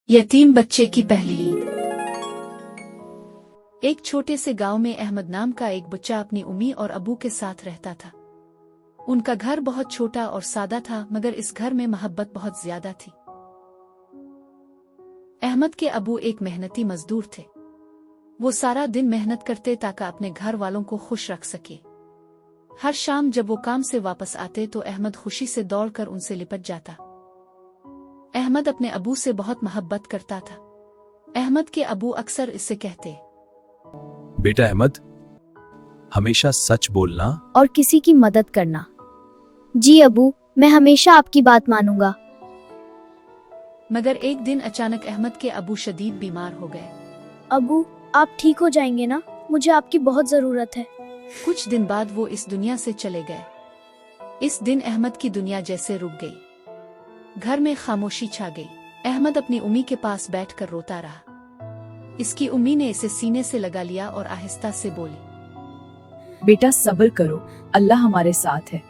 यतीम बच्चे की पहली ईद। एक छोटे से गांव में अहमद नाम का एक बच्चा अपनी उम्मी और अबू के साथ रहता था। उनका घर बहुत छोटा और सादा था, मगर इस घर में मोहब्बत बहुत ज्यादा थी। अहमद के अबू एक मेहनती मजदूर थे। वो सारा दिन मेहनत करते ताकि अपने घर वालों को खुश रख सके। हर शाम जब वो काम से वापस आते तो अहमद खुशी से दौड़कर उनसे लिपट जाता। अहमद अपने अबू से बहुत मोहब्बत करता था। अहमद के अबू अक्सर इससे कहते, बेटा अहमद, हमेशा सच बोलना और किसी की मदद करना। जी अबू, मैं हमेशा आपकी बात मानूंगा। मगर एक दिन अचानक अहमद के अबू शदीद बीमार हो गए। अबू, आप ठीक हो जाएंगे ना? मुझे आपकी बहुत जरूरत है। कुछ दिन बाद वो इस दुनिया से चले गए। इस दिन अहमद की दुनिया जैसे रुक गई। घर में खामोशी छा गई। अहमद अपनी उम्मी के पास बैठकर रोता रहा। इसकी उम्मी ने इसे सीने से लगा लिया और आहिस्ता से बोली, बेटा सब्र करो, अल्लाह हमारे साथ है।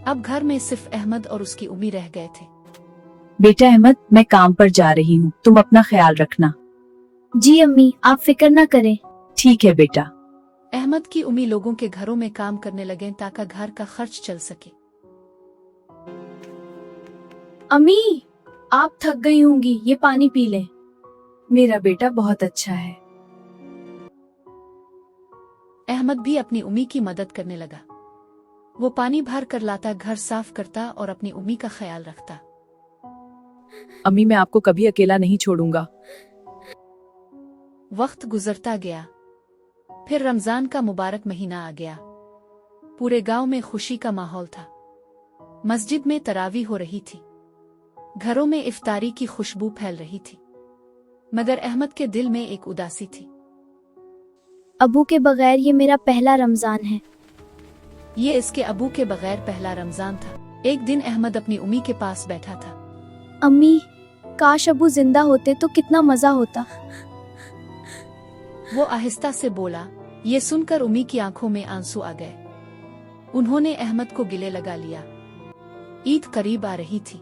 अब घर में सिर्फ अहमद और उसकी उम्मी रह गए थे। बेटा अहमद, मैं काम पर जा रही हूँ, तुम अपना ख्याल रखना। जी अम्मी, आप फिक्र ना करें। ठीक है बेटा। अहमद की उम्मी लोगों के घरों में काम करने लगे ताकि घर का खर्च चल सके। अम्मी, आप थक गई होंगी, ये पानी पी लें। मेरा बेटा बहुत अच्छा है। अहमद भी अपनी उम्मी की मदद करने लगा। वो पानी भर कर लाता, घर साफ करता और अपनी उम्मी का ख्याल रखता। अम्मी, मैं आपको कभी अकेला नहीं छोड़ूंगा। वक्त गुजरता गया। फिर रमजान का मुबारक महीना आ गया। पूरे गांव में खुशी का माहौल था। मस्जिद में तरावी हो रही थी। घरों में इफ्तारी की खुशबू फैल रही थी। मगर अहमद के दिल में एक उदासी थी। अबू के बगैर ये मेरा पहला रमजान है। ये इसके अबू के बगैर पहला रमजान था। एक दिन अहमद अपनी उम्मी के पास बैठा था। अम्मी, काश अबू जिंदा होते तो कितना मजा होता। वो आहिस्ता से बोला। ये सुनकर उम्मी की आंखों में आंसू आ गए। उन्होंने अहमद को गिले लगा लिया। ईद करीब आ रही थी।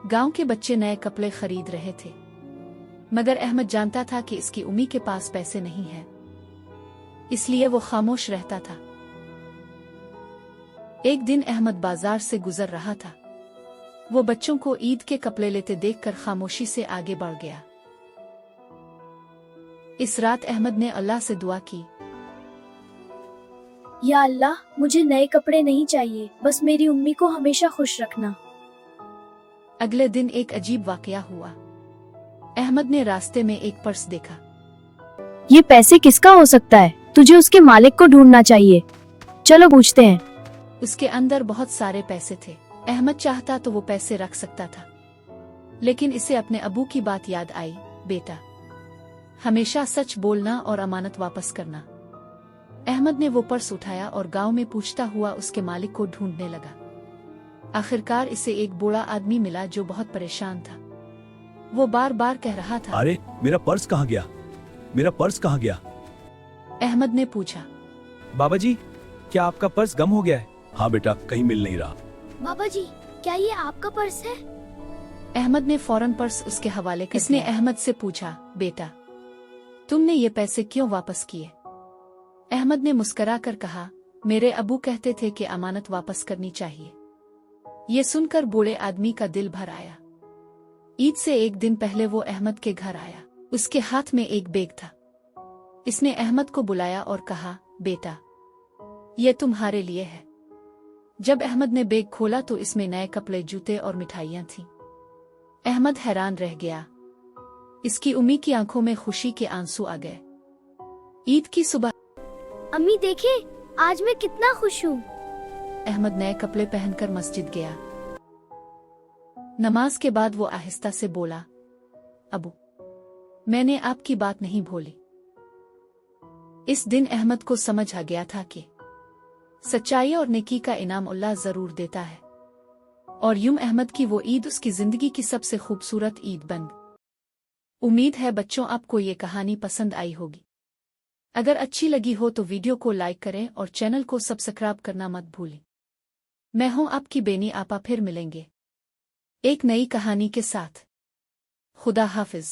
गांव के बच्चे नए कपड़े खरीद रहे थे। मगर अहमद जानता था कि इसकी उम्मी के पास पैसे नहीं हैं। इसलिए वो खामोश रहता था। एक दिन अहमद बाजार से गुजर रहा था। वो बच्चों को ईद के कपड़े लेते देखकर खामोशी से आगे बढ़ गया। इस रात अहमद ने अल्लाह से दुआ की, या अल्लाह, मुझे नए कपड़े नहीं चाहिए, बस मेरी उम्मी को हमेशा खुश रखना। अगले दिन एक अजीब वाकया हुआ। अहमद ने रास्ते में एक पर्स देखा। ये पैसे किसका हो सकता है? तुझे उसके मालिक को ढूंढना चाहिए। चलो पूछते हैं। उसके अंदर बहुत सारे पैसे थे। अहमद चाहता तो वो पैसे रख सकता था, लेकिन इसे अपने अबू की बात याद आई। बेटा, हमेशा सच बोलना और अमानत वापस करना। अहमद ने वो पर्स उठाया और गांव में पूछता हुआ उसके मालिक को ढूंढने लगा। आखिरकार इसे एक बूढ़ा आदमी मिला जो बहुत परेशान था। वो बार बार कह रहा था, अरे मेरा पर्स कहाँ गया, मेरा पर्स कहाँ गया? अहमद ने पूछा, बाबा जी, क्या आपका पर्स गुम हो गया है? हाँ बेटा, कहीं मिल नहीं रहा। बाबा जी, क्या ये आपका पर्स है? अहमद ने फौरन पर्स उसके हवाले कर दिया। इसने अहमद से पूछा, बेटा, तुमने ये पैसे क्यों वापस किए? अहमद ने मुस्करा कर कहा, मेरे अबू कहते थे कि अमानत वापस करनी चाहिए। ये सुनकर बूढ़े आदमी का दिल भर आया। ईद से एक दिन पहले वो अहमद के घर आया। उसके हाथ में एक बैग था। इसने अहमद को बुलाया और कहा, बेटा, ये तुम्हारे लिए है। जब अहमद ने बैग खोला तो इसमें नए कपड़े, जूते और मिठाइयाँ थीं। अहमद हैरान रह गया। इसकी उम्मी की आंखों में खुशी के आंसू आ गए। ईद की सुबह अम्मी देखिए, आज मैं कितना खुश हूँ। अहमद नए कपड़े पहनकर मस्जिद गया। नमाज के बाद वो आहिस्ता से बोला, अबू, मैंने आपकी बात नहीं भूली। इस दिन अहमद को समझ आ गया था कि सच्चाई और नेकी का इनाम अल्लाह जरूर देता है। और यूं अहमद की वो ईद उसकी जिंदगी की सबसे खूबसूरत ईद बन गई। उम्मीद है बच्चों आपको ये कहानी पसंद आई होगी। अगर अच्छी लगी हो तो वीडियो को लाइक करें और चैनल को सब्सक्राइब करना मत भूलें। मैं हूं आपकी बेनी आपा, फिर मिलेंगे एक नई कहानी के साथ। खुदा हाफिज।